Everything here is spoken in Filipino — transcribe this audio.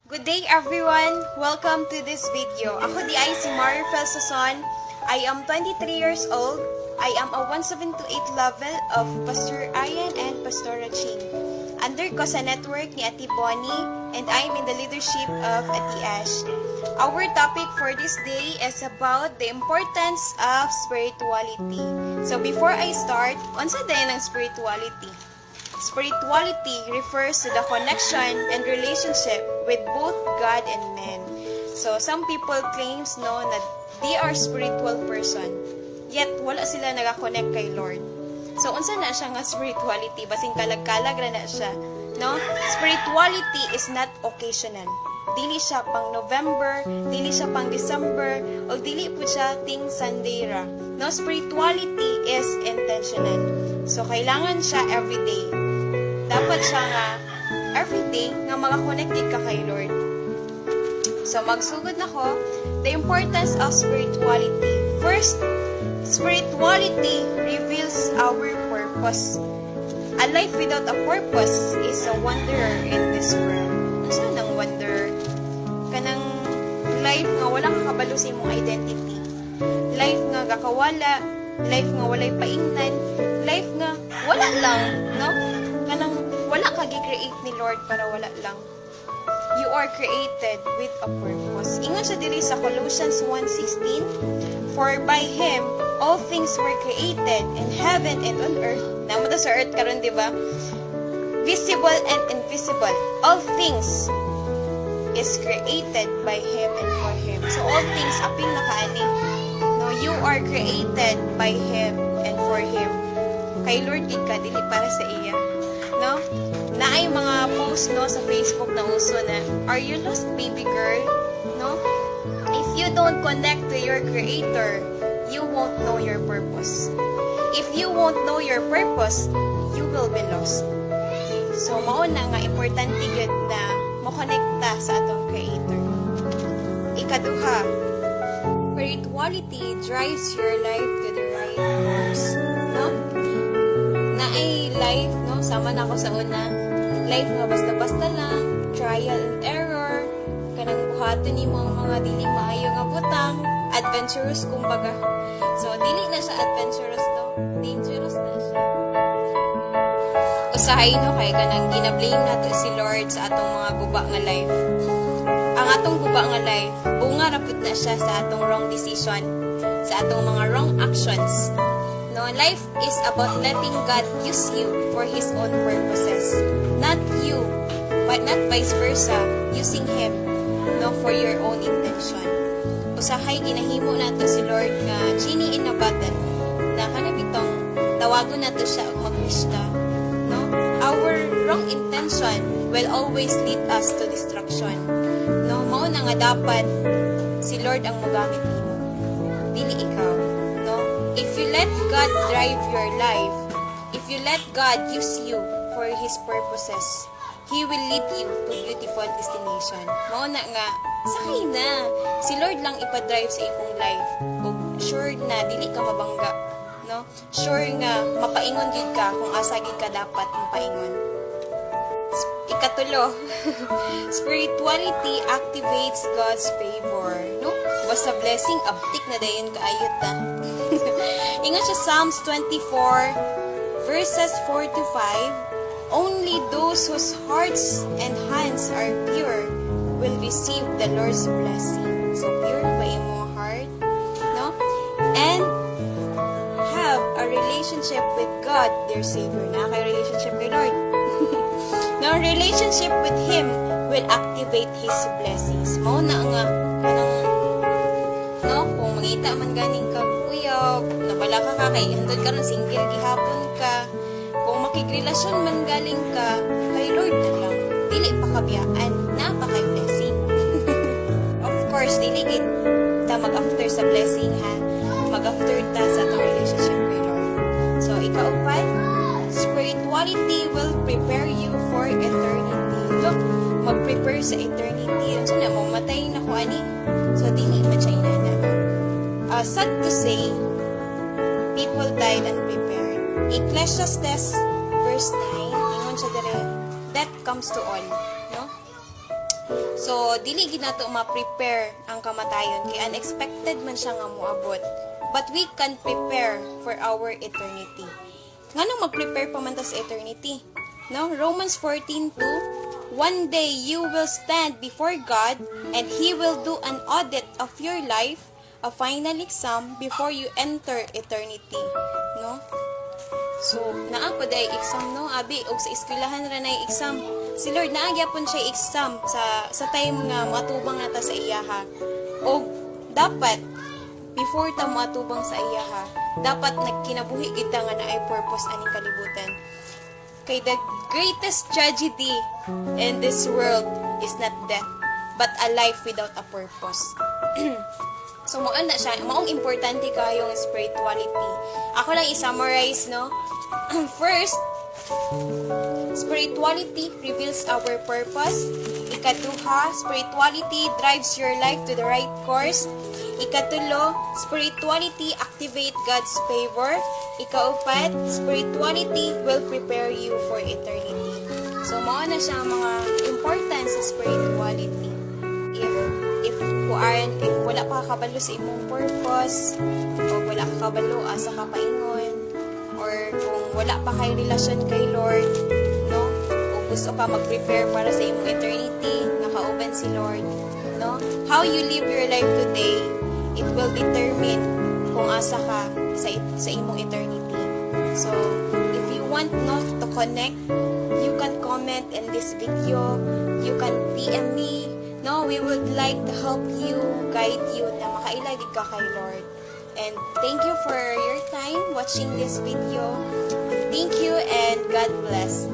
Good day everyone! Welcome to this video. Ako di ay si Mario Felsason. I am 23 years old. I am a 1728 level of Pastor Ian and Pastora Ching. Under ko sa network ni Ate Bonnie and I am in the leadership of Ate Ash. Our topic for this day is about the importance of spirituality. So before I start, unsa dayon ang spirituality? Spirituality refers to the connection and relationship with both God and man. So, some people claims that they are spiritual person, yet wala sila nagakonect kay Lord. So, unsa na siya nga spirituality? Basing kalag-kalag na siya. No? Spirituality is not occasional. Dili siya pang November, dili siya pang December, o dili po siya ting Sunday ra. No? Spirituality is intentional. So, kailangan siya everyday. Dapat siya nga everyday nga maka-connected ka kay Lord. So, magsugod na ko, the importance of spirituality. First, spirituality reveals our purpose. A life without a purpose is a wanderer in this world. Ano nang wanderer? Kanang life nga wala kang kabalo sa imong identity. Life nga gakawala, life nga walay paingnan, life nga wala lang, no? Kanang wala ka gi-create ni Lord para wala lang. You are created with a purpose. Ingon siya diri sa Colossians 1:16, for by Him all things were created in heaven and on earth. Namo ta sa earth karon, di ba? Visible and invisible. All things is created by Him and for Him. So all things apil na kaani. No, you are created by Him and for Him. Kay Lord gid ka dili para sa iya. No? Naay mga post sa Facebook na uso na, are you lost baby girl? No? If you don't connect to your creator, you won't know your purpose. If you won't know your purpose, you will be lost. So, mauna nga, importante yun na makonekta sa atong creator. Ikaduha, spirituality drives your life to the right course. No? Naay life, no? Sama na ako sa una. Life nga basta-basta lang, trial and error, kanang buhaton ni mga dili maayo nga butang, adventurous kumbaga. So, dili na siya adventurous, no? Dangerous na siya. Usahay, no? Kaya kanang ginablame nato si Lord sa atong mga guba nga life. Ang atong guba nga life, bunga rapod na siya sa atong wrong decision, sa atong mga wrong actions. No, life is about letting God use you for His own purposes. Not you, but not vice versa, using Him, no, for your own intention. Usahay, ginahimo nato si Lord nga genie in a bottle, na kanabitong tawagon nato siya og magwista. No? Our wrong intention will always lead us to destruction. No, mao na nga dapat si Lord ang mogamit nimo, dili ikaw. If you let God drive your life, if you let God use you for His purposes, He will lead you to beautiful destination. Mao na nga, sakay na. Si Lord lang ipadrive sa imong life. O sure na, dili ka mabangga. No? Sure nga, mapaingon gid ka kung asa gid ka dapat mapaingon. Ikatulo, spirituality activates God's favor. No? Basta blessing, abtik na dayon kaayot na. Ingat siya Psalms 24, verses 4 to 5. Only those whose hearts and hands are pure will receive the Lord's blessing. So, pure ba imong heart? No? And have a relationship with God, their Savior. Na kay relationship kay Lord. No, relationship with Him will activate His blessings. Mao na nga, kung mangita man ganing ka, uyab, nabala ka kay handod ka ng single, gihapon ka. Kung makikrelasyon man galing ka, kay Lord na lang. Dili pa kabiyaan, napaka-blessing. Of course, dili kita mag-after sa blessing, ha? Mag-after ta sa atong relationship kay Lord. So, ikaupat, spirituality will prepare you for eternity. Look, mag-prepare sa eternity. So, na, mamatay na ko, ani? So, dili man siya inana. Sad to say, people died unprepared. Ecclesiastes verse 9, ingon siya dire, death comes to all. No? So, dili gid nato ma-prepare ang kamatayon kay unexpected man siya nga moabot. But we can prepare for our eternity. Nganong mag-prepare pa man ta sa eternity? No? Romans 14:2, one day you will stand before God and He will do an audit of your life, a final exam before you enter eternity. No? So, naa po day exam, no? Abi, og sa eskwelahan ra nay exam. Si Lord naagyapon siya exam sa time nga matubang nata sa iyaha. Og dapat before ta matubang sa iyaha, dapat nagkinabuhi kita nga naay purpose aning kalibutan. Kay the greatest tragedy in this world is not death, but a life without a purpose. So, maong na siya, maong importante kayong spirituality. Ako lang i-summarize, no? First, spirituality reveals our purpose. Ikaduha, spirituality drives your life to the right course. Ikatulo, spirituality activate God's favor. Ikaupat, spirituality will prepare you for eternity. So, mao na siya ang mga importance sa spirituality. If wala pa kabalo sa imong purpose, o wala ka kabalo sa kapaingon, or kung wala pa kay relasyon kay Lord, no? O gusto ka mag-prepare para sa imong eternity, nakauban si Lord, no? How you live your life today, it will determine kung asa ka sa imong eternity. So, if you want to connect, you can comment in this video, you can PM me. No, we would like to help you, guide you na makailagid ka kay Lord. And thank you for your time watching this video. Thank you and God bless.